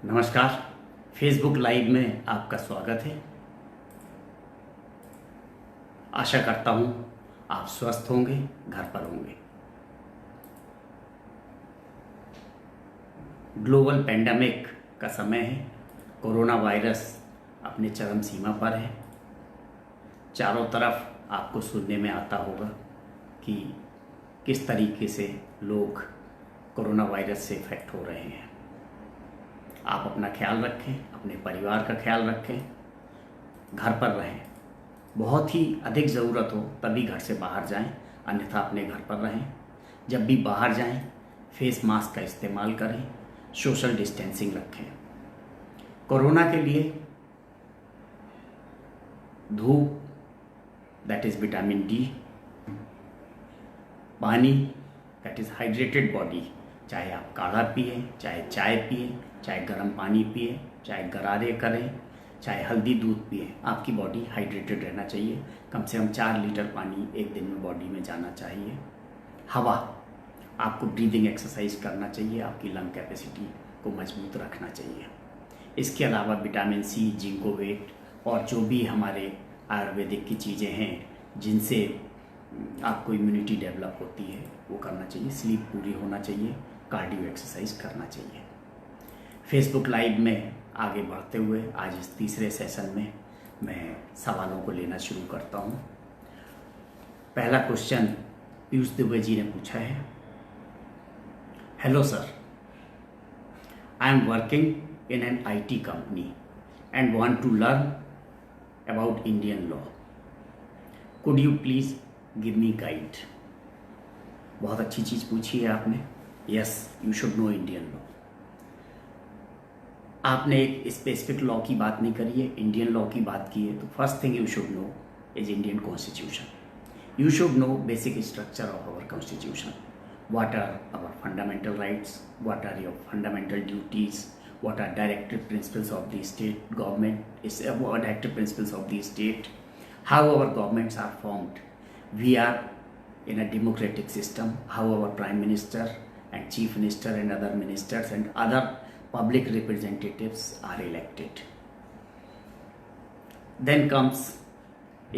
नमस्कार। Facebook live में आपका स्वागत है। आशा करता हूँ आप स्वस्थ होंगे, घर पर होंगे। ग्लोबल पेंडेमिक का समय है। कोरोना वायरस अपने चरम सीमा पर है। चारों तरफ आपको सुनने में आता होगा कि किस तरीके से लोग कोरोना वायरस से इफेक्ट हो रहे हैं। आप अपना ख्याल रखें, अपने परिवार का ख्याल रखें, घर पर रहें। बहुत ही अधिक ज़रूरत हो तभी घर से बाहर जाएं, अन्यथा अपने घर पर रहें। जब भी बाहर जाएं, फेस मास्क का इस्तेमाल करें, सोशल डिस्टेंसिंग रखें। कोरोना के लिए धूप, दैट इज़ विटामिन डी, पानी, दैट इज़ हाइड्रेटेड बॉडी। चाहे आप काढ़ा पिए, चाहे चाय पिए, चाहे गर्म पानी पिए, चाहे गरारे करें, चाहे हल्दी दूध पिए, आपकी बॉडी हाइड्रेटेड रहना चाहिए। कम से कम 4 लीटर पानी एक दिन में बॉडी में जाना चाहिए। हवा, आपको ब्रीदिंग एक्सरसाइज करना चाहिए, आपकी लंग कैपेसिटी को मजबूत रखना चाहिए। इसके अलावा विटामिन सी, जिंकोवेट और जो भी हमारे आयुर्वेदिक की चीज़ें हैं जिनसे आपको इम्यूनिटी डेवलप होती है, वो करना चाहिए। स्लीप पूरी होना चाहिए, कार्डियो एक्सरसाइज करना चाहिए। फेसबुक लाइव में आगे बढ़ते हुए आज इस तीसरे सेशन में मैं सवालों को लेना शुरू करता हूँ। पहला क्वेश्चन पीयूष दुबे जी ने पूछा है। Hello sir, I am working in an IT company and want to learn about Indian law. Could you please give me guide. बहुत अच्छी चीज़ पूछी है आपने। Yes, you should know Indian law. आपने एक स्पेसिफिक लॉ की बात नहीं करी है, इंडियन लॉ की बात की है। तो first thing you should know is Indian constitution. You should know basic structure of our constitution. What are our fundamental rights, what are your fundamental duties, what are directive principles of the state government is directive principles of the state, how our governments are formed. We are in a democratic system, how our prime minister and chief minister and other ministers and other public representatives are elected. Then comes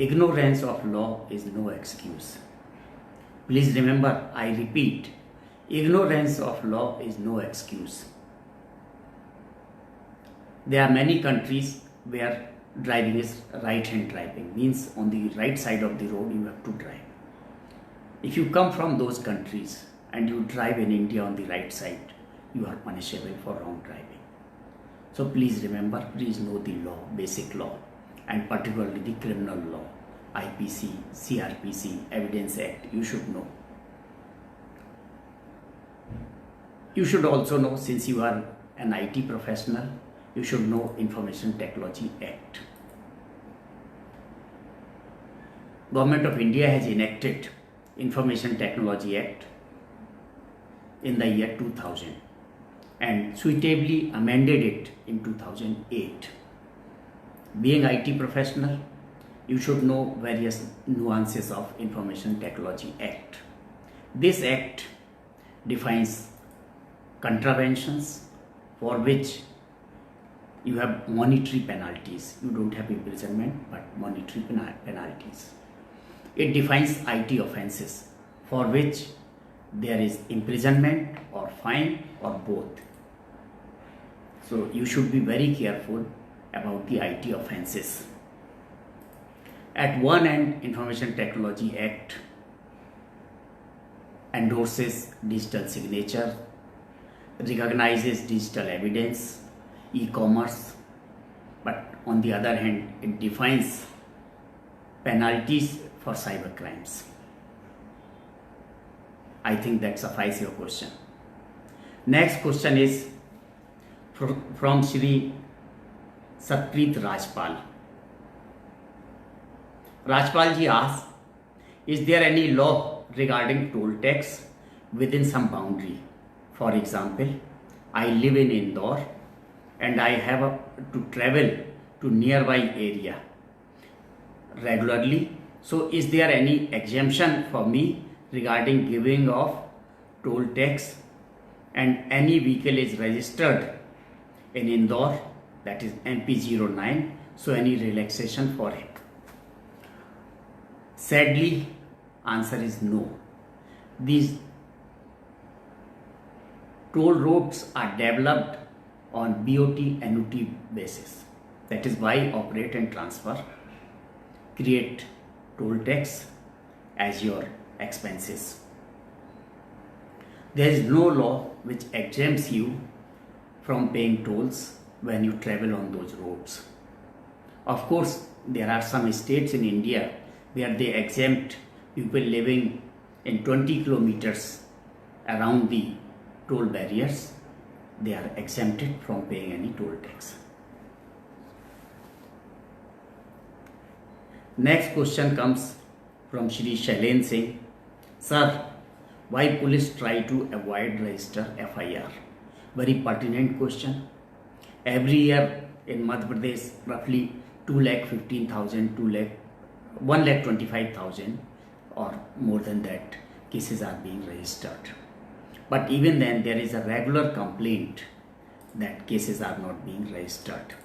ignorance of law is no excuse. Please remember, I repeat, ignorance of law is no excuse. There are many countries where driving is right-hand driving, means on the right side of the road you have to drive. If you come from those countries and you drive in India on the right side, you are punishable for wrong driving. So please remember, please know the law, basic law, and particularly the criminal law, IPC, CRPC, Evidence Act, you should know. You should also know, since you are an IT professional, you should know Information Technology Act. Government of India has enacted Information Technology Act in the year 2000 and suitably amended it in 2008. Being IT professional, you should know various nuances of Information Technology Act. This act defines contraventions for which you have monetary penalties. You don't have imprisonment but monetary penalties. It defines IT offenses for which there is imprisonment or fine or both. So you should be very careful about the IT offenses. At one end, Information Technology Act endorses digital signature, recognizes digital evidence, e-commerce, but on the other hand it defines penalties for cyber crimes. I think that suffices your question. Next question is from Shri Satpreet Rajpal. Rajpal ji asks, is there any law regarding toll tax within some boundary? For example, I live in Indore and I have to travel to nearby area regularly. So is there any exemption for me regarding giving of toll tax, and any vehicle is registered in Indore, that is MP09. So any relaxation for him? Sadly, answer is no. These toll roads are developed on BOT annuity basis. That is why operate and transfer create toll tax as your expenses. There is no law which exempts you from paying tolls when you travel on those roads. Of course, there are some states in India where they exempt people living in 20 kilometers around the toll barriers. They are exempted from paying any toll tax. Next question comes from Shri Shailen Singh. Sir, why police try to avoid register FIR? Very pertinent question. Every year in Madhya Pradesh, roughly 2,15,000, 1,25,000 or more than that cases are being registered. But even then, there is a regular complaint that cases are not being registered.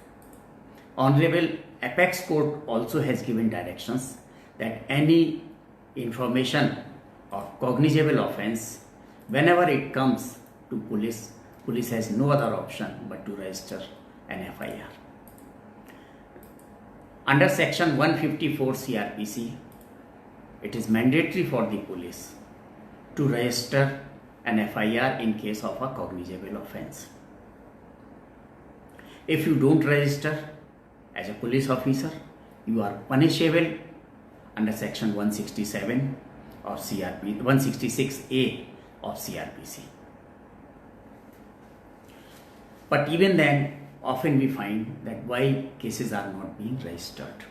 Honorable Apex Court also has given directions that any information of cognizable offence, whenever it comes to police has no other option but to register an FIR. Under section 154 CRPC, it is mandatory for the police to register an FIR in case of a cognizable offence. If you don't register as a police officer, you are punishable under section 167 of CRP, 166A of CRPC. But even then, often we find that why cases are not being registered.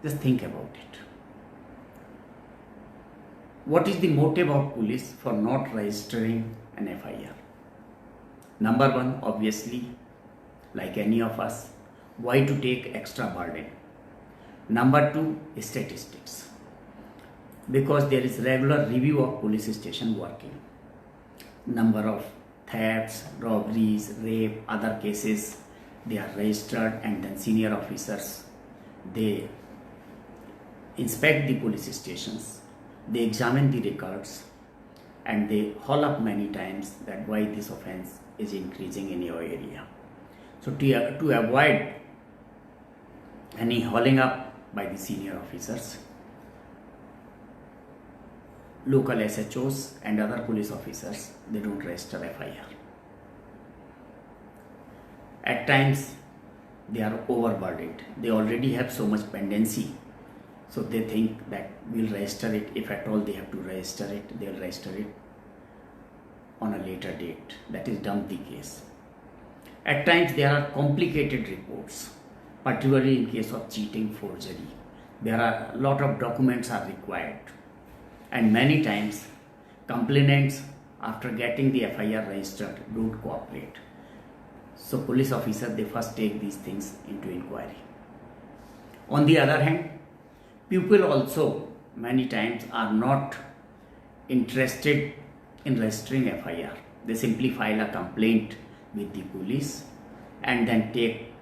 Just think about it. What is the motive of police for not registering an FIR? Number one, obviously, like any of us, why to take extra burden? Number two, statistics. Because there is regular review of police station working. Number of thefts, robberies, rape, other cases, they are registered, and then senior officers, they inspect the police stations, they examine the records, and they haul up many times that why this offense is increasing in your area. So to avoid any hauling up by the senior officers, local SHOs and other police officers, they don't register FIR. At times, they are overburdened. They already have so much pendency. So they think that we'll register it. If at all they have to register it, they'll register it on a later date. That is dump the case. At times, there are complicated reports, particularly in case of cheating, forgery. There are a lot of documents are required. And many times, complainants, after getting the FIR registered, don't cooperate. So police officers, they first take these things into inquiry. On the other hand, people also many times are not interested in registering FIR. They simply file a complaint with the police and then take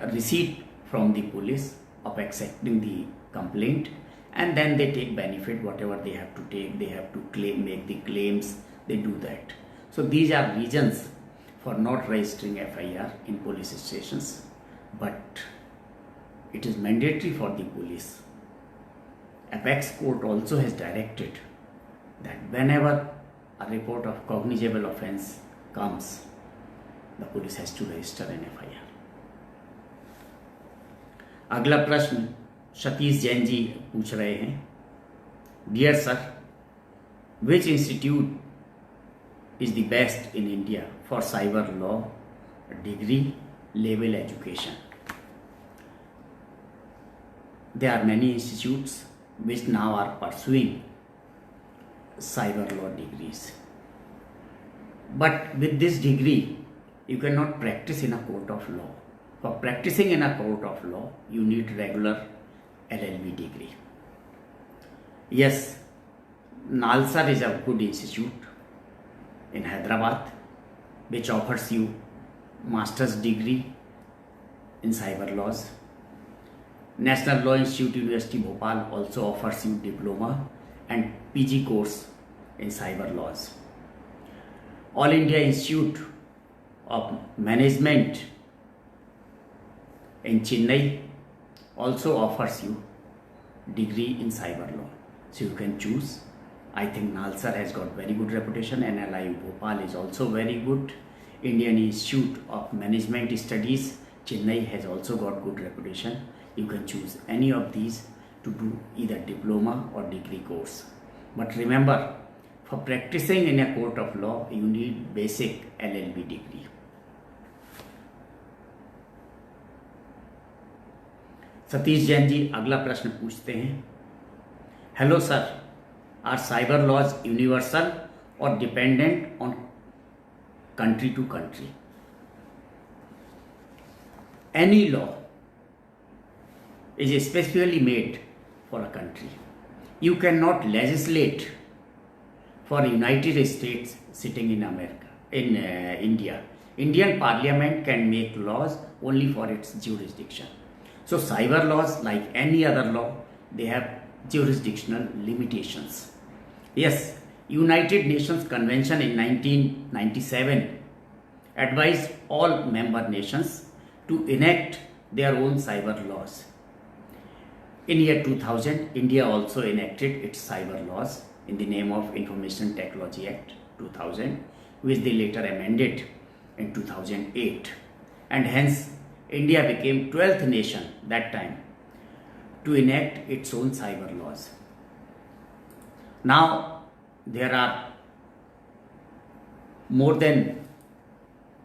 a receipt from the police of accepting the complaint, and then they take benefit, whatever they have to take, they have to claim, make the claims, they do that. So these are reasons for not registering FIR in police stations, but it is mandatory for the police. Apex Court also has directed that whenever a report of cognizable offence comes, the police has to register an FIR. अगला प्रश्न सतीश जैन जी पूछ रहे हैं, dear sir, which institute is the best in India for cyber law degree level education? There are many institutes which now are pursuing cyber law degrees. But with this degree, you cannot practice in a court of law. For practicing in a court of law, you need regular LLB degree. Yes, Nalsar is a good institute in Hyderabad which offers you master's degree in cyber laws. National Law Institute University Bhopal also offers you diploma and PG course in cyber laws. All India Institute of Management in Chennai also offers you degree in cyber law. So you can choose. I think Nalsar has got very good reputation. NLI Bhopal is also very good. Indian Institute of Management Studies Chennai has also got good reputation. You can choose any of these to do either diploma or degree course. But remember, for practicing in a court of law, you need basic LLB degree. Satish Jain ji अगला प्रश्न पूछते हैं, hello sir, are cyber laws universal और dependent on country to country? Any law is specifically made for a country. You cannot legislate for United States sitting in America, in India. Indian Parliament can make laws only for its jurisdiction. So cyber laws, like any other law, they have jurisdictional limitations. Yes, United Nations Convention in 1997 advised all member nations to enact their own cyber laws. In year 2000, India also enacted its cyber laws in the name of Information Technology Act 2000, which they later amended in 2008. And hence, India became 12th nation that time to enact its own cyber laws. Now, there are more than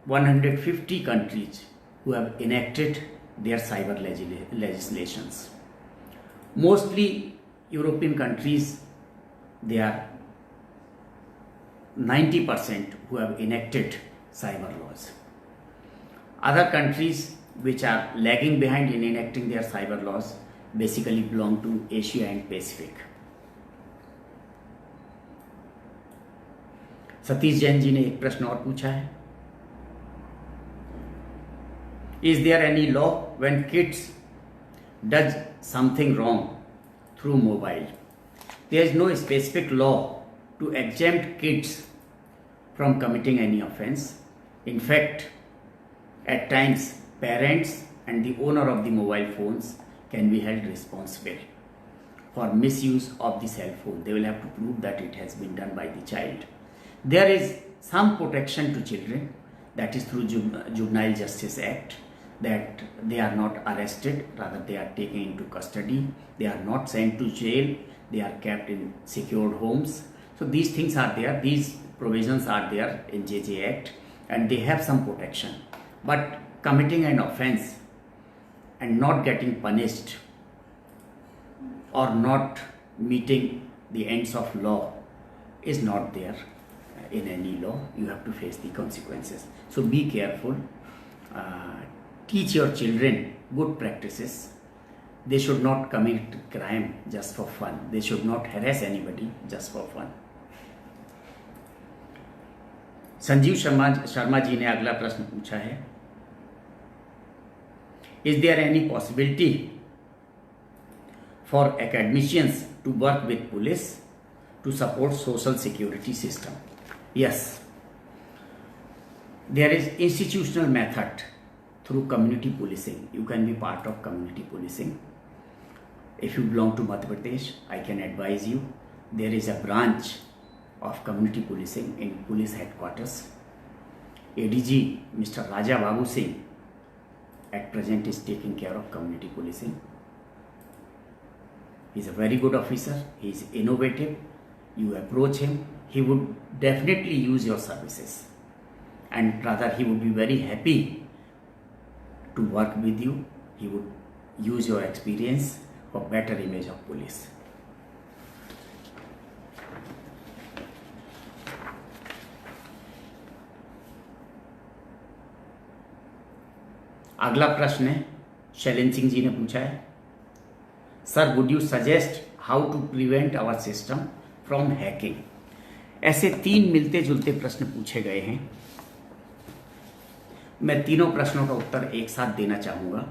150 countries who have enacted their cyber legislations. Mostly European countries, they are 90% who have enacted cyber laws. Other countries which are lagging behind in enacting their cyber laws basically belong to Asia and Pacific. Satish Jain ji ने एक प्रश्न और पूछा है, is there any law when kids does something wrong through mobile? There is no specific law to exempt kids from committing any offense. In fact, at times parents and the owner of the mobile phones can be held responsible for misuse of the cell phone. They will have to prove that it has been done by the child. There is some protection to children, that is through Juvenile Justice Act, that they are not arrested, rather they are taken into custody, they are not sent to jail, they are kept in secured homes. So these things are there, these provisions are there in JJ Act, and they have some protection. But committing an offense and not getting punished or not meeting the ends of law is not there in any law. You have to face the consequences. So be careful. Teach your children good practices. They should not commit crime just for fun. They should not harass anybody just for fun. Sanjeev Sharma ji ने अगला प्रश्न पूछा है, is there any possibility for academicians to work with police to support social security system? Yes, there is institutional method through community policing. You can be part of community policing. If you belong to Madhya Pradesh, I can advise you, there is a branch of community policing in police headquarters. ADG Mr. Raja Babu Singh at present is taking care of community policing. He is a very good officer. He is innovative. You approach him, he would definitely use your services, and rather he would be very happy to work with you. He would use your experience for better image of police. अगला प्रश्न है, शैलेंद्र सिंह जी ने पूछा है, sir would you suggest how to prevent our system from hacking? ऐसे 3 मिलते जुलते प्रश्न पूछे गए हैं। मैं तीनों प्रश्नों का उत्तर एक साथ देना चाहूँगा।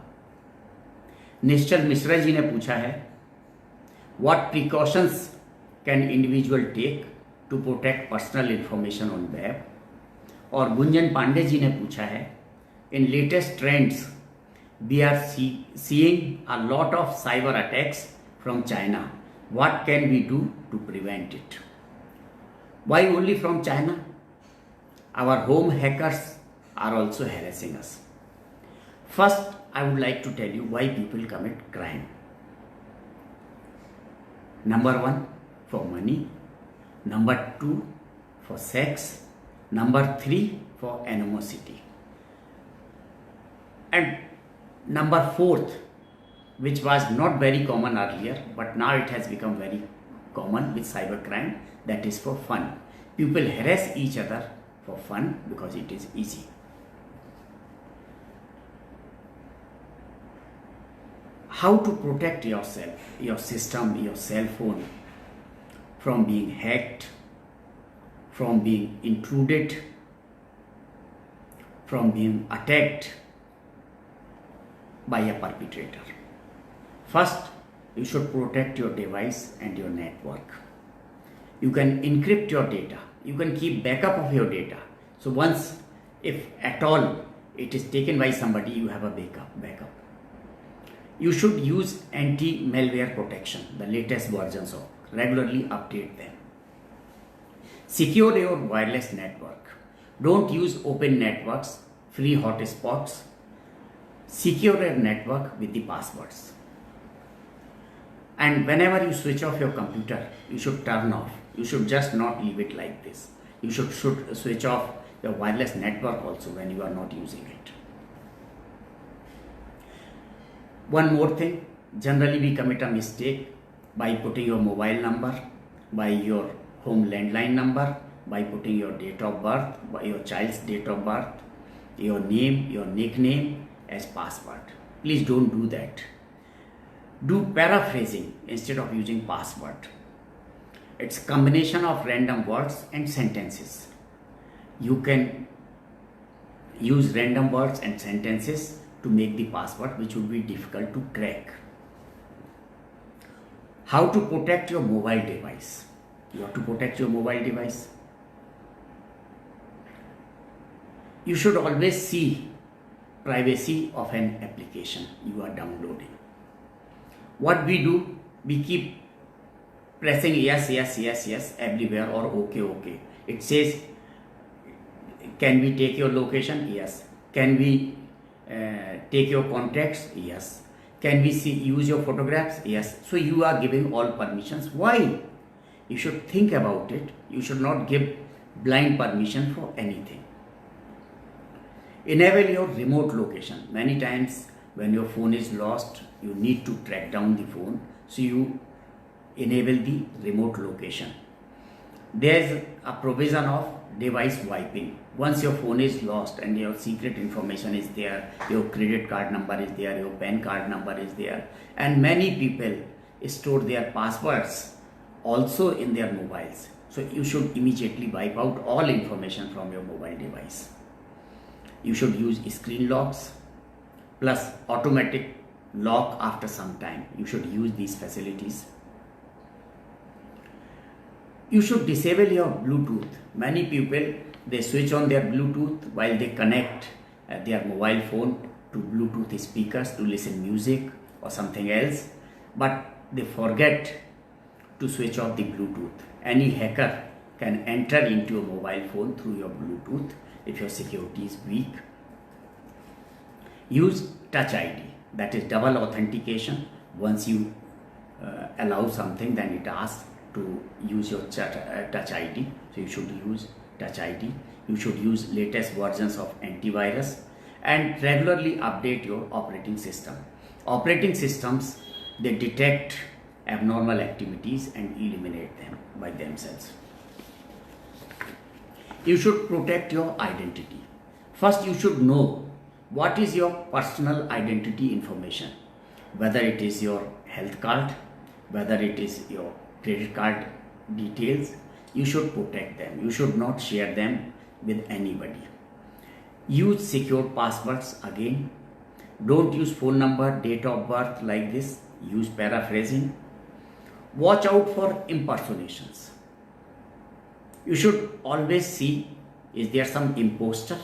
निश्चल मिश्रा जी ने पूछा है, what precautions can individual take to protect personal information on web. और गुंजन पांडे जी ने पूछा है, in latest trends we are seeing a lot of cyber attacks from China, what can we do to prevent it. Why only from China? Our home hackers are also harassing us. First, I would like to tell you why people commit crime. Number 1, for money. Number 2, for sex. Number 3, for animosity. And number 4th, which was not very common earlier, but now it has become very common with cybercrime, that is for fun. People harass each other for fun because it is easy. How to protect yourself, your system, your cell phone from being hacked, from being intruded, from being attacked by a perpetrator. First, you should protect your device and your network. You can encrypt your data. You can keep backup of your data. So once, if at all it is taken by somebody, you have a backup. You should use anti-malware protection, the latest versions of, regularly update them. Secure your wireless network. Don't use open networks, free hotspots. Secure your network with the passwords. And whenever you switch off your computer, you should turn off. You should just not leave it like this. You should switch off your wireless network also when you are not using it. One more thing, generally we commit a mistake by putting your mobile number, by your home landline number, by putting your date of birth, by your child's date of birth, your name, your nickname as password. Please don't do that. Do paraphrasing instead of using password. It's a combination of random words and sentences. You can use random words and sentences to make the password, which would be difficult to crack. How to protect your mobile device? You have to protect your mobile device. You should always see privacy of an application you are downloading. What we do, we keep pressing yes, yes, yes, yes everywhere, or okay, okay. It says, can we take your location? Yes. Can we take your contacts? Yes. Can we use your photographs? Yes. So you are giving all permissions. Why? You should think about it. You should not give blind permission for anything. Enable your remote location. Many times when your phone is lost, you need to track down the phone. So you enable the remote location. There's a provision of device wiping. Once your phone is lost and your secret information is there, your credit card number is there, your PAN card number is there, and many people store their passwords also in their mobiles. So you should immediately wipe out all information from your mobile device. You should use screen locks plus automatic lock after some time. You should use these facilities. You should disable your Bluetooth. Many people, they switch on their Bluetooth while they connect their mobile phone to Bluetooth speakers to listen music or something else, but they forget to switch off the Bluetooth. Any hacker can enter into your mobile phone through your Bluetooth if your security is weak. Use Touch ID, that is double authentication. Once you allow something, then it asks to use your Touch ID. So you should use Touch ID. You should use latest versions of antivirus and regularly update your operating system. Operating systems, they detect abnormal activities and eliminate them by themselves. You should protect your identity. First, you should know what is your personal identity information, whether it is your health card, whether it is your credit card details. You should protect them. You should not share them with anybody. Use secure passwords again. Don't use phone number, date of birth like this. Use paraphrasing. Watch out for impersonations. You should always see, is there some imposter?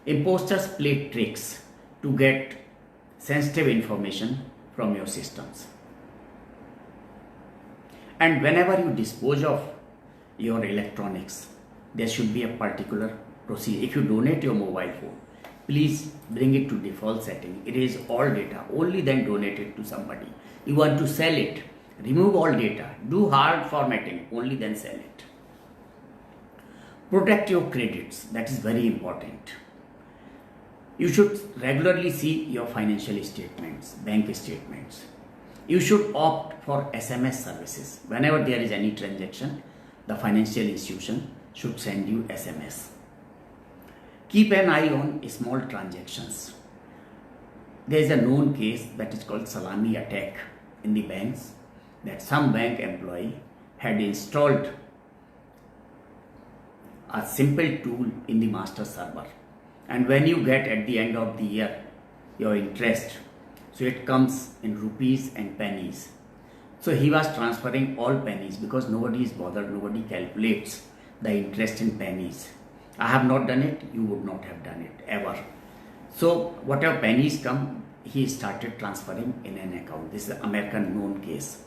Imposters play tricks to get sensitive information from your systems. And whenever you dispose of your electronics, there should be a particular procedure. If you donate your mobile phone, please bring it to default setting. Erase all data, only then donate it to somebody. You want to sell it, remove all data, do hard formatting, only then sell it. Protect your credits, that is very important. You should regularly see your financial statements, bank statements. You should opt for SMS services. Whenever there is any transaction, the financial institution should send you SMS. Keep an eye on small transactions. There is a known case that is called salami attack in the banks, that some bank employee had installed a simple tool in the master server, and when you get at the end of the year your interest, so it comes in rupees and pennies. So he was transferring all pennies because nobody is bothered, nobody calculates the interest in pennies. I have not done it, you would not have done it ever. So whatever pennies come, he started transferring in an account. This is an American known case.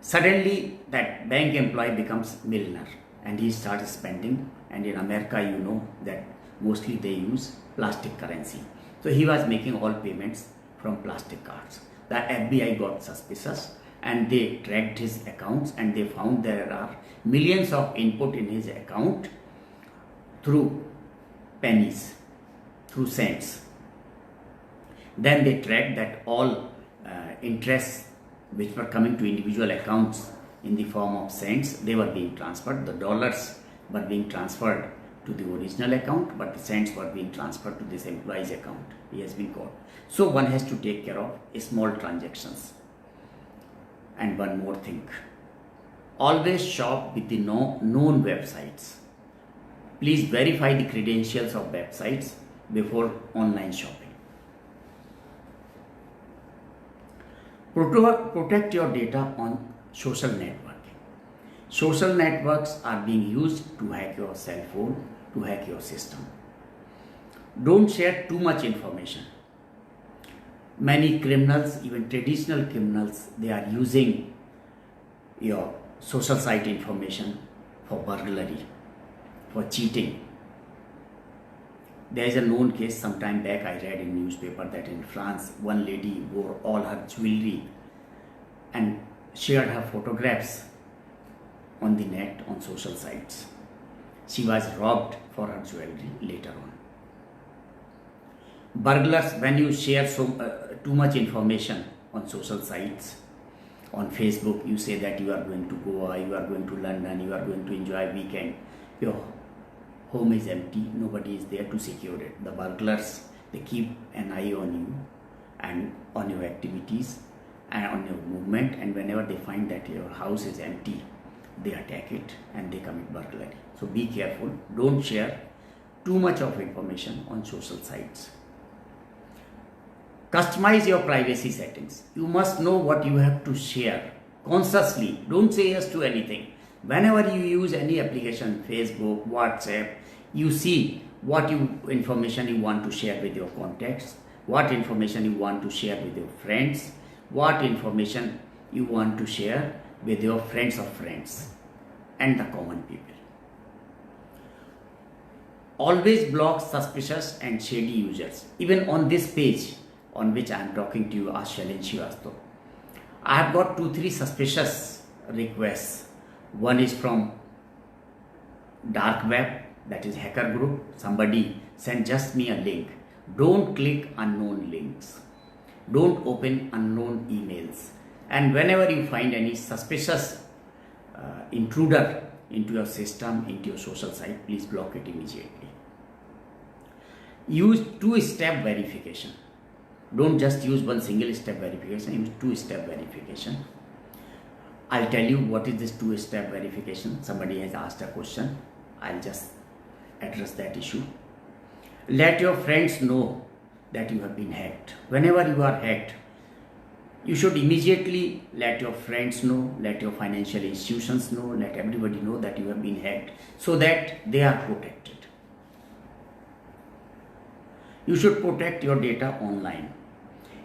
Suddenly that bank employee becomes millionaire and he starts spending, and in America you know that mostly they use plastic currency. So he was making all payments from plastic cards. The FBI got suspicious and they tracked his accounts and they found there are millions of input in his account through pennies, through cents. Then they tracked that all interests which were coming to individual accounts in the form of cents, they were being transferred. The dollars were being transferred to the original account, but the cents were being transferred to this employee's account. He has been caught. So one has to take care of small transactions. And one more thing, always shop with the known websites. Please verify the credentials of websites before online shopping. Protect your data on social networking. Social networks are being used to hack your cell phone, to hack your system. Don't share too much information. Many criminals, even traditional criminals, they are using your social site information for burglary, for cheating. There is a known case some time back I read in newspaper that in France, one lady wore all her jewelry and shared her photographs on the net, on social sites. She was robbed for her jewelry later on. Burglars, when you share too much information on social sites, on Facebook, you say that you are going to Goa, you are going to London, you are going to enjoy weekend. Your home is empty, nobody is there to secure it. The burglars, they keep an eye on you and on your activities and on your movement, and whenever they find that your house is empty, they attack it and they commit burglary. So be careful, don't share too much of information on social sites. Customize your privacy settings. You must know what you have to share consciously. Don't say yes to anything. Whenever you use any application, Facebook, WhatsApp, you see what information you want to share with your contacts, what information you want to share with your friends, what information you want to share with your friends of friends and the common people. Always block suspicious and shady users. Even on this page on which I am talking to you, Shailen Srivastava, I have got 2-3 suspicious requests. One is from dark web, that is hacker group. Somebody sent just me a link. Don't click unknown links. Don't open unknown emails. And whenever you find any suspicious intruder into your system, into your social site, please block it immediately. Use 2-step verification. Don't just use one single step verification, use 2-step verification. I'll tell you what is this 2-step verification. Somebody has asked a question. I'll just address that issue. Let your friends know that you have been hacked. Whenever you are hacked, you should immediately let your friends know, let your financial institutions know, let everybody know that you have been hacked, so that they are protected. You should protect your data online.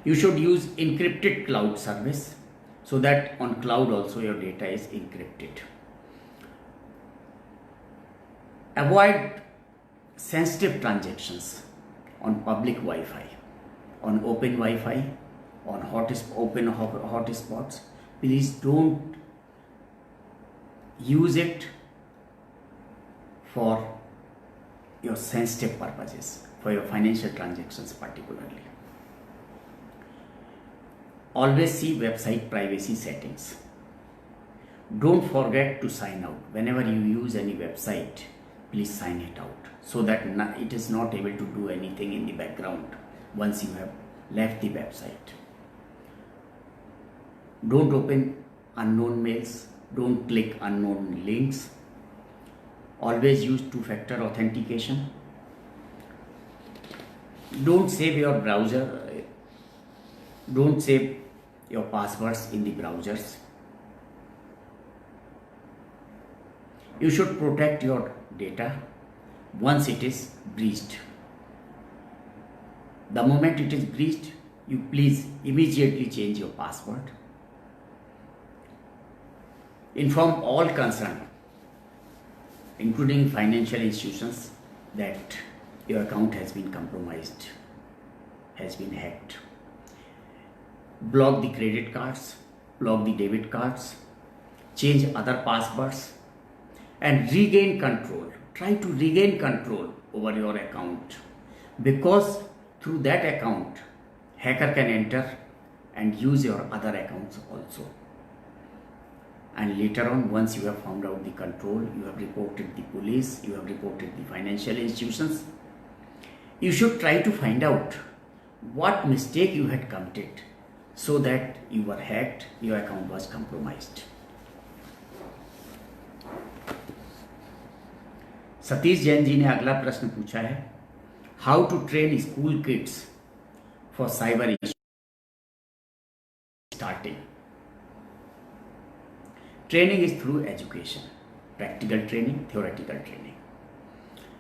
You should use encrypted cloud service, so that on cloud also your data is encrypted. Avoid sensitive transactions on public Wi-Fi, on open Wi-Fi, on open hotspots. Please don't use it for your sensitive purposes, for your financial transactions particularly. Always see website privacy settings. Don't forget to sign out. Whenever you use any website, please sign it out, so that it is not able to do anything in the background once you have left the website. Don't open unknown mails. Don't click unknown links. Always use two-factor authentication. Don't save your browser. Don't save your passwords in the browsers. You should protect your data once it is breached. The moment it is breached, you please immediately change your password. Inform all concerned, including financial institutions, that your account has been compromised, has been hacked. Block the credit cards, block the debit cards, change other passwords, and regain control. Try to regain control over your account, because through that account, hacker can enter and use your other accounts also. And later on, once you have found out the control, you have reported the police, you have reported the financial institutions, you should try to find out what mistake you had committed, so that you were hacked, your account was compromised. Satish Jain ji ने अगला प्रश्न पूछा है, how to train school kids for cyber starting. Training is through education, practical training, theoretical training.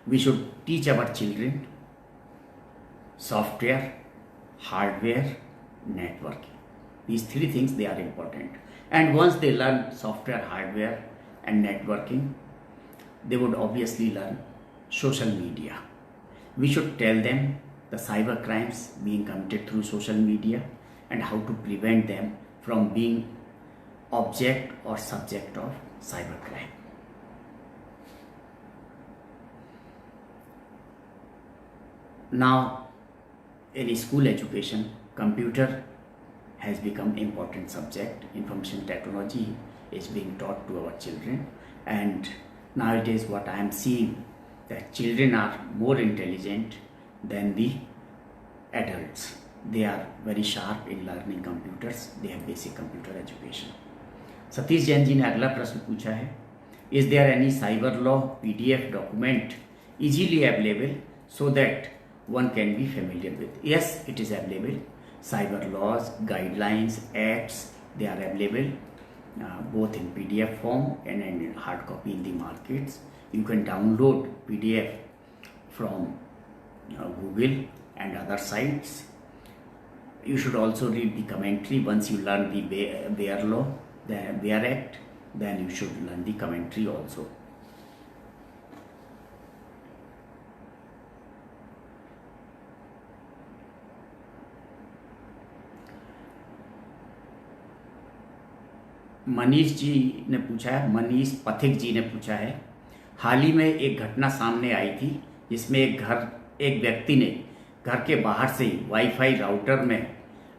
We should teach our children software, hardware, networking. These three things, they are important. And once they learn software, hardware and networking, they would obviously learn social media. We should tell them the cyber crimes being committed through social media and how to prevent them from being object or subject of cybercrime. Now, in school education, computer has become important subject. Information technology is being taught to our children, and nowadays what I am seeing, that children are more intelligent than the adults. They are very sharp in learning computers. They have basic computer education. Satish Jain ji ने अगला प्रश्न पूछा है, is there any cyber law PDF document easily available so that one can be familiar with. Yes, it is available. Cyber laws, guidelines, acts, they are available both in PDF form and in hard copy in the markets. You can download PDF from Google and other sites. You should also read the commentary. Once you learn the Bayer law, the Bayer Act, then you should learn the commentary also. Manish ji ने पूछा है, मनीष पथिक जी ने पूछा है, हाल ही में एक घटना सामने आई थी जिसमें एक व्यक्ति ने घर के बाहर से ही वाईफाई राउटर में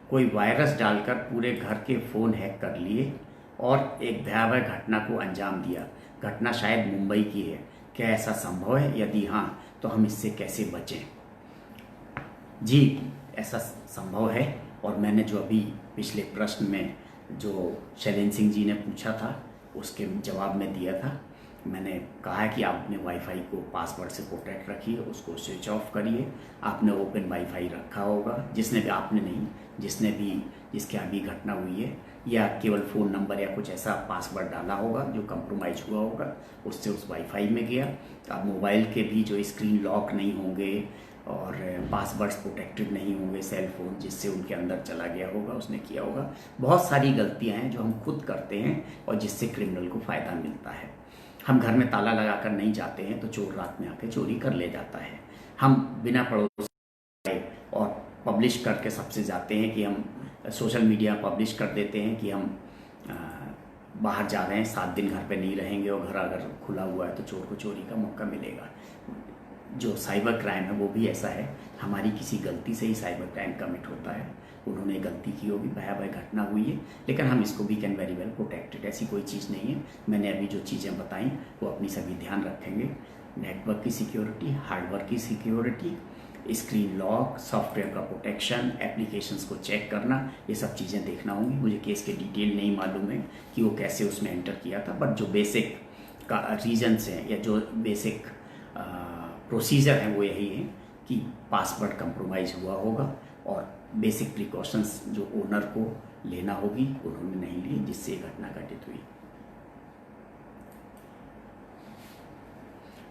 कोई वायरस डालकर पूरे घर के फ़ोन हैक कर लिए और एक भयावह घटना को अंजाम दिया. घटना शायद मुंबई की है. क्या ऐसा संभव है? यदि हाँ, तो हम इससे कैसे बचें? जी, ऐसा संभव है. और मैंने जो अभी पिछले प्रश्न में जो शैलेंद्र सिंह जी ने पूछा था, उसके जवाब में दिया था मैंने कहा है कि आप अपने वाईफाई को पासवर्ड से प्रोटेक्ट रखिए, उसको स्विच ऑफ करिए। आपने ओपन वाईफाई रखा होगा, जिसने भी, आपने नहीं, जिसने भी, जिसके अभी घटना हुई है, या केवल फ़ोन नंबर या कुछ ऐसा पासवर्ड डाला होगा जो कंप्रोमाइज़ हुआ होगा, उससे उस वाईफाई में गया। अब मोबाइल के भी जो स्क्रीन लॉक नहीं होंगे और पासवर्ड्स प्रोटेक्टेड नहीं होंगे, सेल फोन जिससे उनके अंदर चला गया होगा, उसने किया होगा। बहुत सारी गलतियां हैं जो हम खुद करते हैं और जिससे क्रिमिनल को फ़ायदा मिलता है। हम घर में ताला लगा कर नहीं जाते हैं तो चोर रात में आके चोरी कर ले जाता है। हम बिना पड़ोस और पब्लिश करके सबसे जाते हैं कि हम सोशल मीडिया पब्लिश कर देते हैं कि हम बाहर जा रहे हैं, 7 दिन घर पे नहीं रहेंगे, और घर अगर खुला हुआ है तो चोर को चोरी का मौका मिलेगा। जो साइबर क्राइम है वो भी ऐसा है, हमारी किसी गलती से ही साइबर क्राइम कमिट होता है। उन्होंने गलती की होगी, भयावह घटना हुई है, लेकिन हम इसको भी कैन वेरी वेल प्रोटेक्टेड। ऐसी कोई चीज़ नहीं है। मैंने अभी जो चीज़ें बताई वो अपनी सभी ध्यान रखेंगे। नेटवर्क की सिक्योरिटी, हार्डवर्क की सिक्योरिटी, स्क्रीन लॉक, सॉफ्टवेयर का प्रोटेक्शन, एप्लीकेशंस को चेक करना, ये सब चीज़ें देखना होंगी। मुझे केस के डिटेल नहीं मालूम है कि वो कैसे उसमें एंटर किया था, बट जो बेसिक का रीजन्स हैं या जो बेसिक प्रोसीजर है वो यही है कि पासवर्ड कंप्रोमाइज़ हुआ होगा और बेसिक प्रिकॉशंस जो ओनर को लेना होगी उन्होंने नहीं ली, जिससे घटना घटित हुई।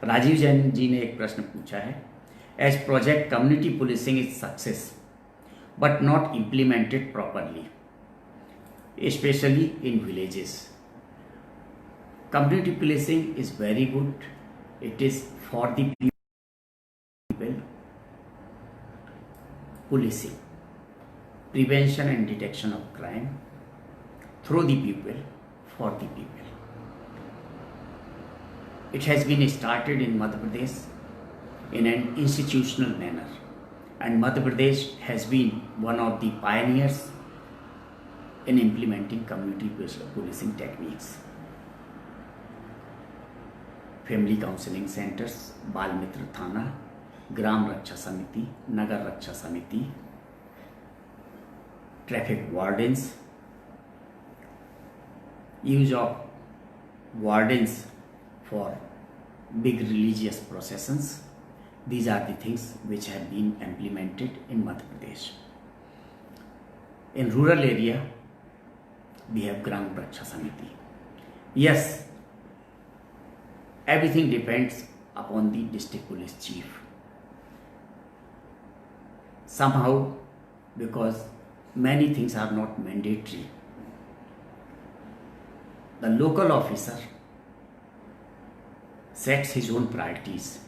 राजीव जैन जी ने एक प्रश्न पूछा है, as project community policing is success but not implemented properly specially in villages. Community policing is very good, it is for the people, policing, prevention and detection of crime through the people, for the people. It has been started in Madhya Pradesh in an institutional manner, and Madhya Pradesh has been one of the pioneers in implementing community policing techniques. Family counseling centers, बाल मित्र थाना, ग्राम रक्षा समिति, नगर रक्षा समिति, traffic wardens, use of wardens for big religious processions. These are the things which have been implemented in Madhya Pradesh. In rural area, we have Gram Raksha Samiti. Yes, everything depends upon the district police chief. Somehow, because many things are not mandatory, the local officer sets his own priorities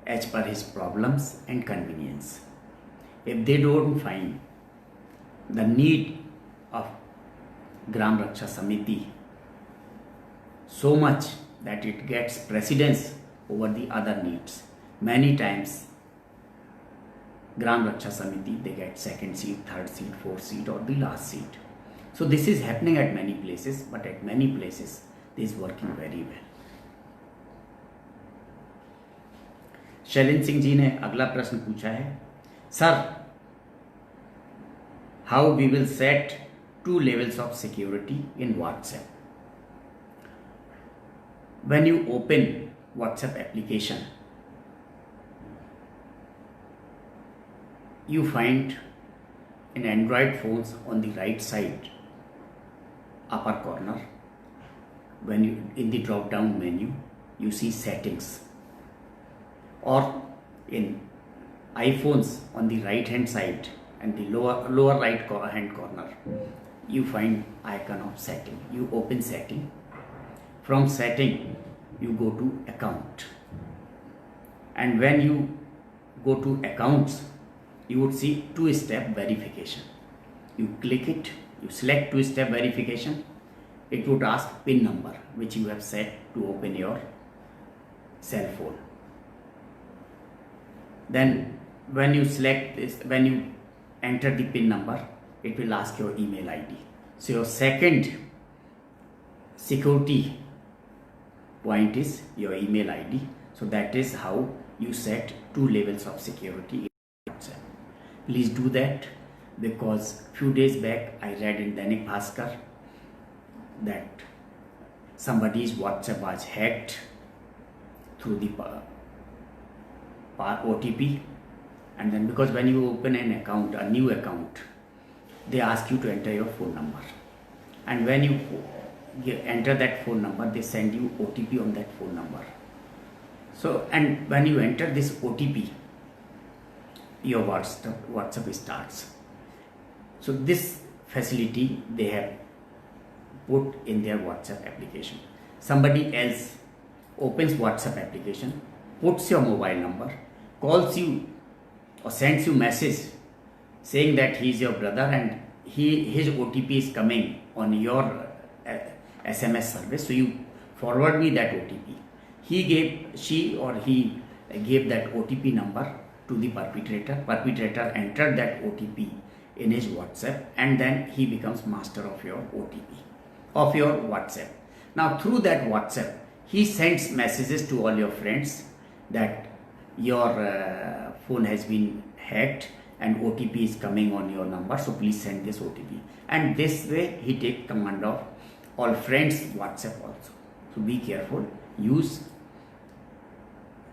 as per his problems and convenience. If they don't find the need of Gram Raksha Samiti so much that it gets precedence over the other needs, many times Gram Raksha Samiti, they get second seat, third seat, fourth seat, or the last seat. So this is happening at many places, but at many places this is working very well. Shailendra Singh ji ने अगला प्रश्न पूछा है, sir how we will set 2 levels of security in WhatsApp. When you open WhatsApp application, you find in Android phones on the right side upper corner, when you in the drop down menu you see settings, or in iPhones on the right hand side and the lower right hand corner you find icon of setting. You open setting, from setting you go to account, and when you go to accounts you would see 2-step verification. You click it, you select 2-step verification, it would ask PIN number which you have set to open your cell phone. Then when you select this, when you enter the PIN number, it will ask your email ID. So your second security point is your email ID. So that is how you set 2 levels of security in WhatsApp. Please do that, because few days back I read in Dainik Bhaskar that somebody's WhatsApp was hacked through the OTP, and then because when you open an account, a new account, they ask you to enter your phone number, and when you enter that phone number, they send you OTP on that phone number. So, and when you enter this OTP, your WhatsApp starts. So this facility they have put in their WhatsApp application. Somebody else opens WhatsApp application, puts your mobile number, calls you or sends you message saying that he is your brother and his OTP is coming on your SMS service, so you forward me that OTP. She or he gave that OTP number to the perpetrator. Perpetrator entered that OTP in his WhatsApp, and then he becomes master of your OTP, of your WhatsApp. Now through that WhatsApp, he sends messages to all your friends that your phone has been hacked and OTP is coming on your number, so please send this OTP. And this way he takes command of all friends WhatsApp also. So be careful, use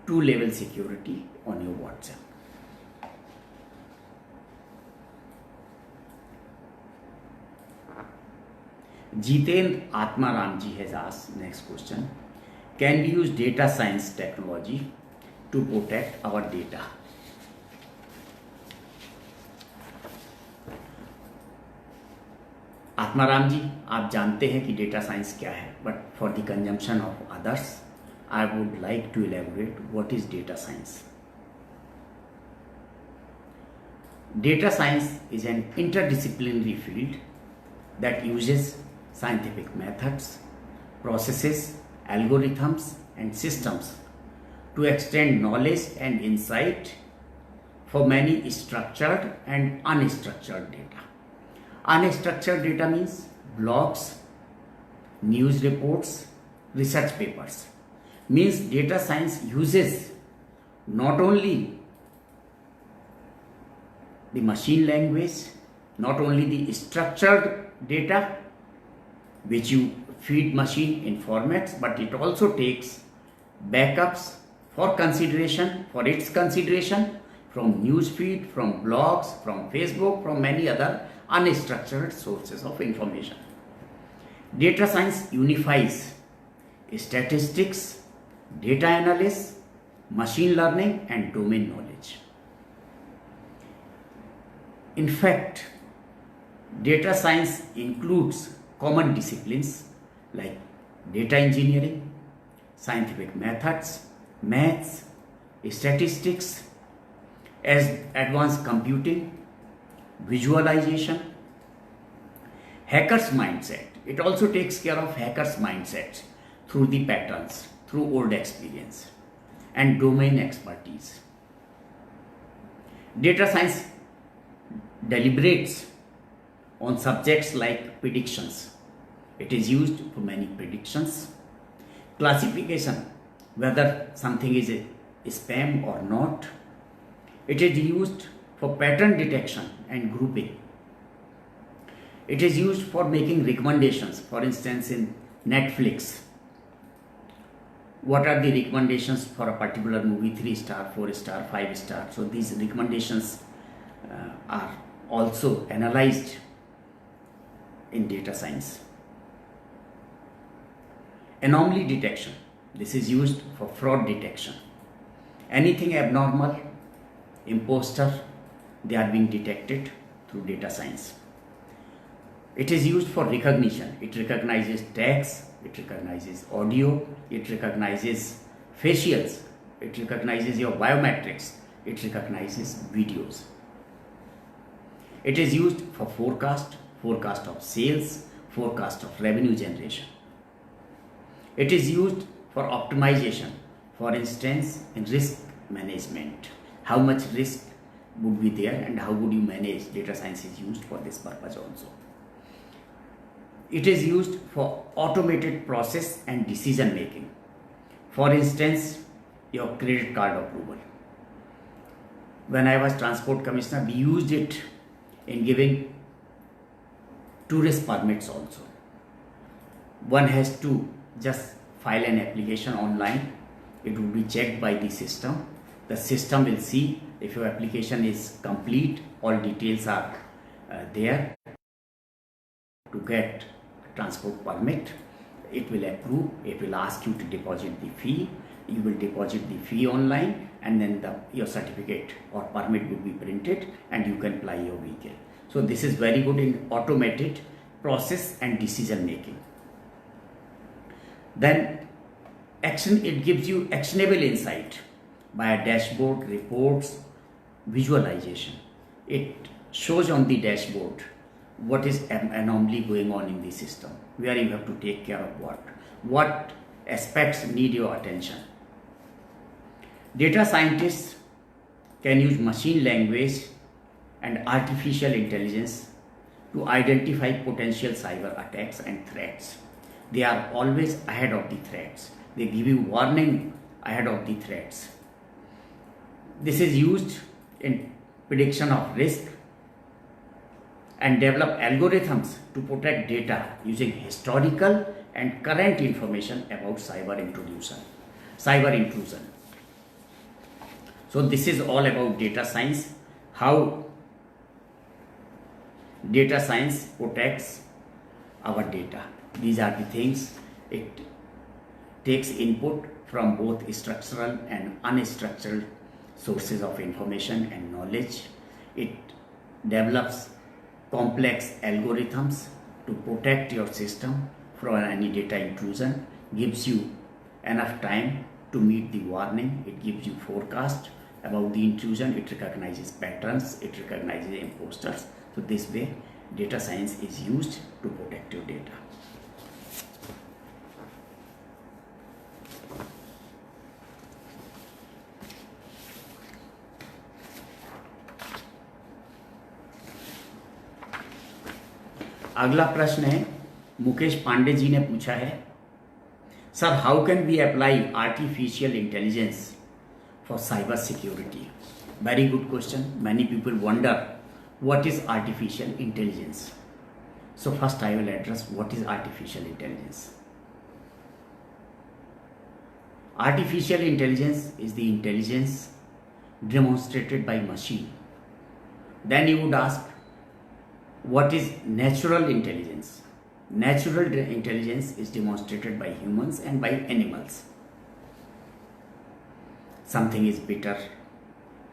two-level security on your WhatsApp. Jitendra Atmaram ji has asked next question. Can we use data science technology to protect our data? Atmaram ji, आप जानते हैं कि data science क्या है, but for the consumption of others I would like to elaborate what is data science. Data science is an interdisciplinary field that uses scientific methods, processes, algorithms, and systems to extend knowledge and insight for many structured and unstructured data. Unstructured data means blogs, news reports, research papers. Means data science uses not only the machine language, not only the structured data which you feed machine in formats, but it also takes backups for consideration, for its consideration from newsfeed, from blogs, from Facebook, from many other unstructured sources of information. Data science unifies statistics, data analysis, machine learning, and domain knowledge. In fact, data science includes common disciplines like data engineering, scientific methods, maths, statistics, as advanced computing, visualization, hacker's mindset. It also takes care of hacker's mindsets through the patterns, through old experience, and domain expertise. Data science deliberates on subjects like predictions. It is used for many predictions, classification, whether something is a spam or not. It is used for pattern detection and grouping. It is used for making recommendations. For instance, in Netflix, what are the recommendations for a particular movie? 3-star, 4-star, 5-star. So these recommendations are also analyzed in data science. Anomaly detection. This is used for fraud detection. Anything abnormal, imposter, they are being detected through data science. It is used for recognition. It recognizes text, it recognizes audio, it recognizes facials, it recognizes your biometrics, it recognizes videos. It is used for forecast of sales, forecast of revenue generation. It is used for optimization, for instance, in risk management. How much risk would be there and how would you manage? Data science is used for this purpose also. It is used for automated process and decision making. For instance, your credit card approval. When I was transport commissioner, we used it in giving tourist permits also. One has to just file an application online. It will be checked by the system. The system will see if your application is complete, all details are there to get transport permit. It will approve, it will ask you to deposit the fee. You will deposit the fee online, and then your certificate or permit will be printed and you can ply your vehicle. So this is very good in automated process and decision making. Then it gives you actionable insight by a dashboard, reports, visualization. It shows on the dashboard what is anomaly going on in the system, where you have to take care of what aspects need your attention. Data scientists can use machine language and artificial intelligence to identify potential cyber attacks and threats. They are always ahead of the threats. They give you warning ahead of the threats. This is used in prediction of risk and develop algorithms to protect data using historical and current information about cyber intrusion. So this is all about data science, how data science protects our data. These are the things. It takes input from both structural and unstructured sources of information and knowledge. It develops complex algorithms to protect your system from any data intrusion, gives you enough time to meet the warning. It gives you forecast about the intrusion. It recognizes patterns, it recognizes imposters. So this way data science is used to protect your data. अगला प्रश्न है, मुकेश पांडे जी ने पूछा है, sir how can we apply artificial intelligence for cyber security? Very good question. Many people wonder what is artificial intelligence. So first I will address what is artificial intelligence. Artificial intelligence is the intelligence demonstrated by machine. Then you would ask, what is natural intelligence? Natural intelligence is demonstrated by humans and by animals. Something is better,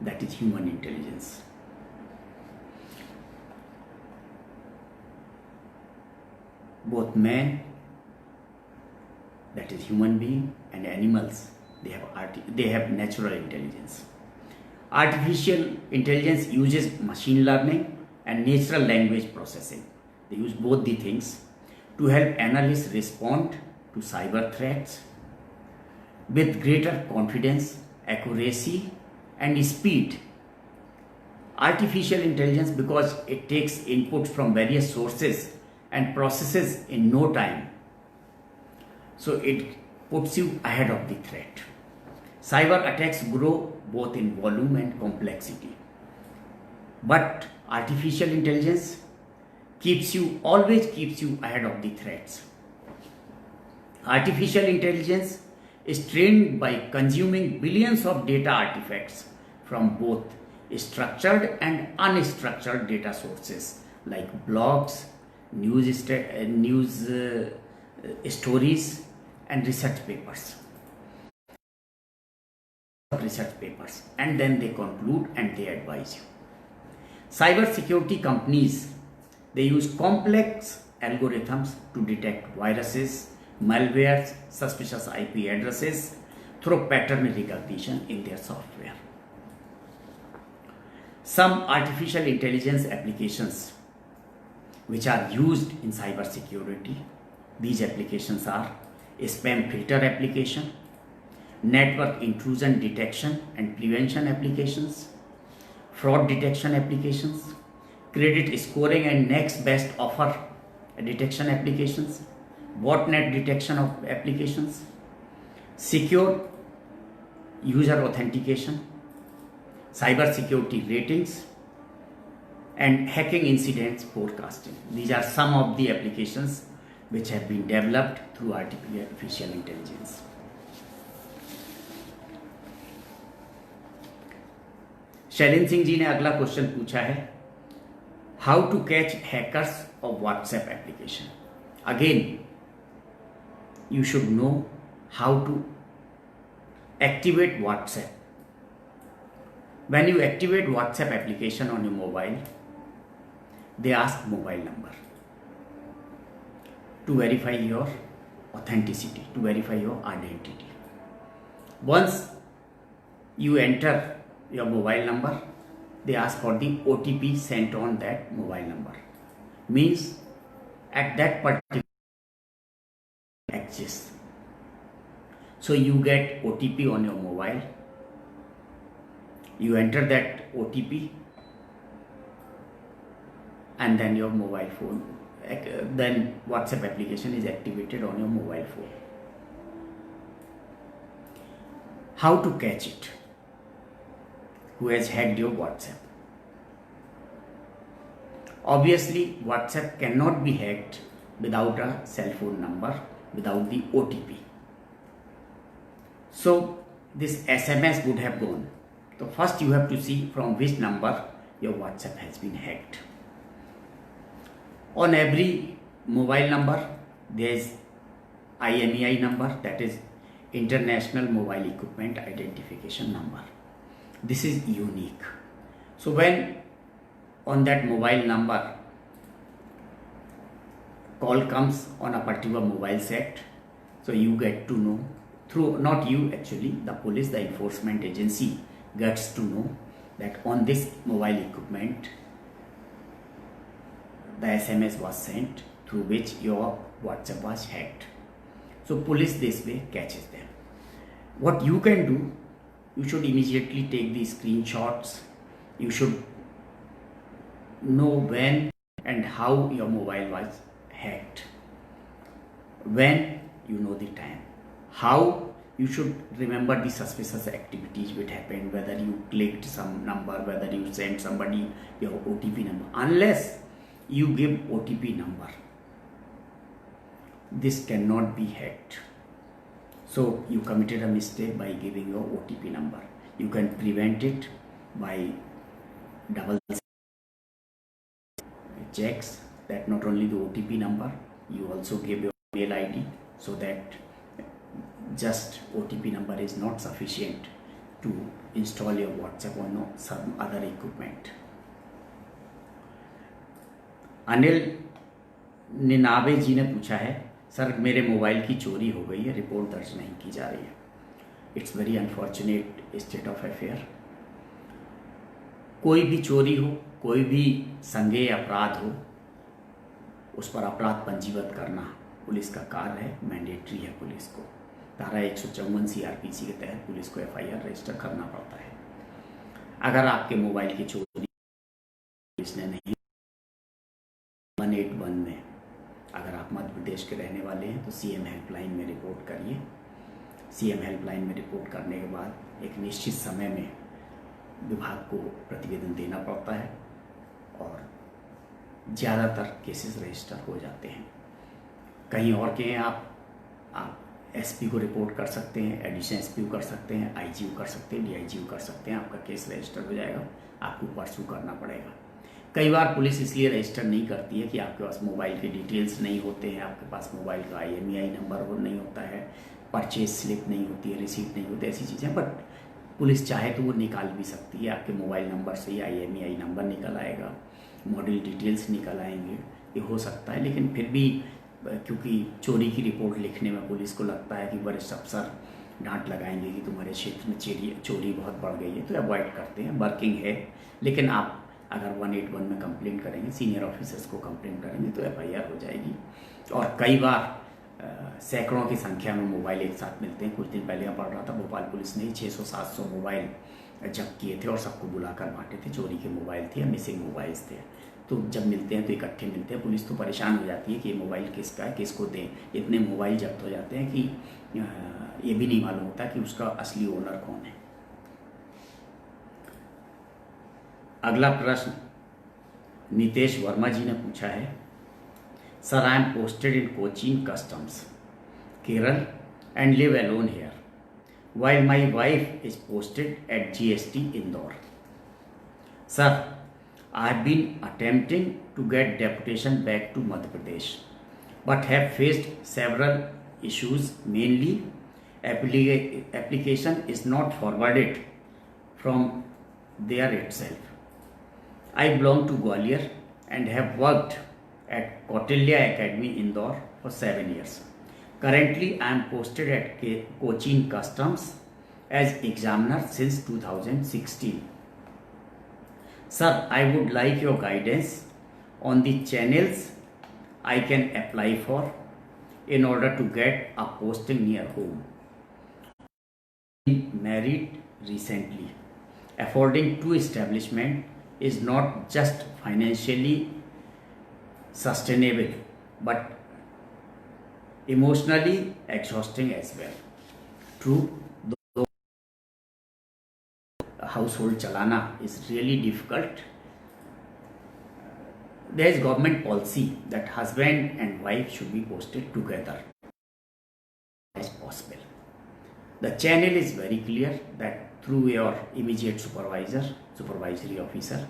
that is human intelligence. Both men, that is human being, and animals, they have natural intelligence. Artificial intelligence uses machine learning and natural language processing. They use both the things to help analysts respond to cyber threats with greater confidence, accuracy, and speed. Artificial intelligence, because it takes input from various sources and processes in no time, so it puts you ahead of the threat. Cyber attacks grow both in volume and complexity, but artificial intelligence always keeps you ahead of the threats. Artificial intelligence is trained by consuming billions of data artifacts from both structured and unstructured data sources like blogs, news stories, and research papers, and then they conclude and they advise you. Cyber security companies, they use complex algorithms to detect viruses, malwares, suspicious IP addresses through pattern recognition in their software. Some artificial intelligence applications which are used in cyber security, these applications are spam filter application, network intrusion detection and prevention applications, fraud detection applications, credit scoring and next best offer detection applications, botnet detection of applications, secure user authentication, cyber security ratings, and hacking incidents forecasting. These are some of the applications which have been developed through artificial intelligence. Shailendra Singh ji ने अगला question पूछा है, how to catch hackers of WhatsApp application. Again you should know how to activate WhatsApp. When you activate WhatsApp application on your mobile, they ask mobile number to verify your authenticity, to verify your identity. Once you enter your mobile number, they ask for the OTP sent on that mobile number. Means at that particular exists. So you get OTP on your mobile, you enter that OTP, and then your mobile phone, then WhatsApp application is activated on your mobile phone. How to catch it? Who has hacked your WhatsApp? Obviously, WhatsApp cannot be hacked without a cell phone number, without the OTP. So this SMS would have gone. So first you have to see from which number your WhatsApp has been hacked. On every mobile number there is IMEI number, that is International Mobile Equipment Identification Number. This is unique. So when on that mobile number call comes on a particular mobile set, so you get to know through, not you actually, the police, the enforcement agency gets to know that on this mobile equipment the SMS was sent through which your WhatsApp was hacked. So police this way catches them. What you can do, you should immediately take the screenshots. You should know when and how your mobile was hacked. When you know the time, how you should remember the suspicious activities which happened, whether you clicked some number, whether you sent somebody your OTP number. Unless you give OTP number, this cannot be hacked. So you committed a mistake by giving your OTP number. You can prevent it by double checks that not only the OTP number, you also give your mail ID, so that just OTP number is not sufficient to install your WhatsApp on some other equipment. Anil Ninave ji ने पूछा है, sir मेरे mobile की चोरी हो गई है, report दर्ज नहीं की जा रही है. It's very unfortunate state of affair. कोई भी चोरी हो, कोई भी संज्ञेय अपराध हो, उस पर अपराध पंजीबद्ध करना पुलिस का कार्य है, मैंडेटरी है पुलिस को. धारा 154 CRPC के तहत पुलिस को FIR रजिस्टर करना पड़ता है. अगर आपके मोबाइल की चोरी पुलिस ने नहीं, 181 में अगर आप मध्य प्रदेश के रहने वाले हैं तो CM हेल्पलाइन में रिपोर्ट करिए. CM हेल्पलाइन में रिपोर्ट करने के बाद एक निश्चित समय में विभाग को प्रतिवेदन देना पड़ता है और ज़्यादातर केसेस रजिस्टर हो जाते हैं. कहीं और के हैं आप SP को रिपोर्ट कर सकते हैं, एडिशनल SP को कर सकते हैं, IGO कर सकते हैं, DIGO कर सकते हैं, आपका केस रजिस्टर हो जाएगा. आपको परसू करना पड़ेगा. कई बार पुलिस इसलिए रजिस्टर नहीं करती है कि आपके पास मोबाइल के डिटेल्स नहीं होते हैं, आपके पास मोबाइल का IMEI नंबर वो नहीं होता है, परचेज स्लिप नहीं होती है, रिसीट नहीं होती, ऐसी चीज़ें. बट पुलिस चाहे तो वो निकाल भी सकती है. आपके मोबाइल नंबर से ही IMEI नंबर निकल आएगा, मॉडल डिटेल्स निकल आएंगे, ये हो सकता है. लेकिन फिर भी क्योंकि चोरी की रिपोर्ट लिखने में पुलिस को लगता है कि वरिष्ठ अफसर डांट लगाएंगे कि तुम्हारे क्षेत्र में चोरी बहुत बढ़ गई है, तो अवॉइड करते हैं. वर्किंग है. लेकिन आप अगर 181 में कंप्लेंट करेंगे, सीनियर ऑफिसर्स को कंप्लेंट करेंगे तो FIR हो जाएगी. और कई बार सैकड़ों की संख्या में मोबाइल एक साथ मिलते हैं. कुछ दिन पहले मैं पढ़ रहा था, भोपाल पुलिस ने 600-700 मोबाइल जब्त किए थे और सबको बुलाकर बांटे थे. चोरी के मोबाइल थे या मिसिंग मोबाइल्स थे. तो जब मिलते हैं तो इकट्ठे मिलते हैं, पुलिस तो परेशान हो जाती है कि ये मोबाइल किसका है, किसको दें. इतने मोबाइल जब्त हो जाते हैं कि ये भी नहीं मालूम होता कि उसका असली ओनर कौन है. अगला प्रश्न नितेश वर्मा जी ने पूछा है, Sir, I am posted in Cochin Customs, Kerala, and live alone here, while my wife is posted at GST Indore. Sir, I have been attempting to get deputation back to Madhya Pradesh, but have faced several issues, mainly application is not forwarded from there itself. I belong to Gwalior and have worked at Kautilya Academy Indore for 7 years. Currently, I am posted at Cochin Customs as examiner since 2016. Sir, I would like your guidance on the channels I can apply for in order to get a posting near home. Married recently. Affording two establishment is not just financially sustainable but emotionally exhausting as well. True, though household chalana is really difficult, there is government policy that husband and wife should be posted together as possible. The channel is very clear that through your immediate supervisor, supervisory officer,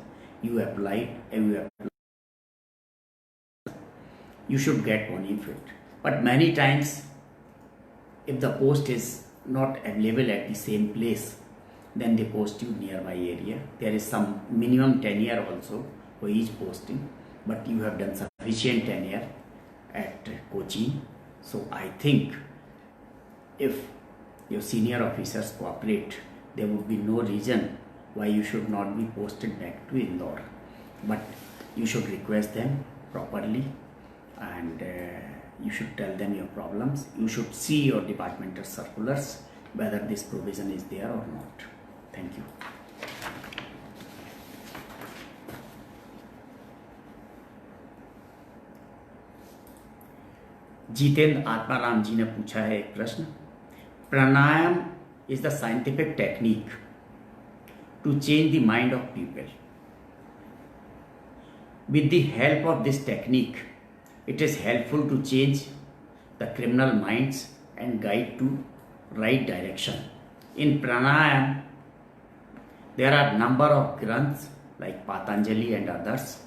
you should get benefit. But many times, if the post is not available at the same place, then they post you nearby area. There is some minimum tenure also for each posting, but you have done sufficient tenure at Cochin. So I think if your senior officers cooperate, there would be no reason why you should not be posted back to Indore. But you should request them properly, and you should tell them your problems. You should see your departmental circulars whether this provision is there or not. Thank you. Jitendra Atmaram जी ने पूछा है एक प्रश्न. प्राणायाम is the scientific technique to change the mind of people. With the help of this technique, it is helpful to change the criminal minds and guide to right direction. In pranayam, there are number of granths like Patanjali and others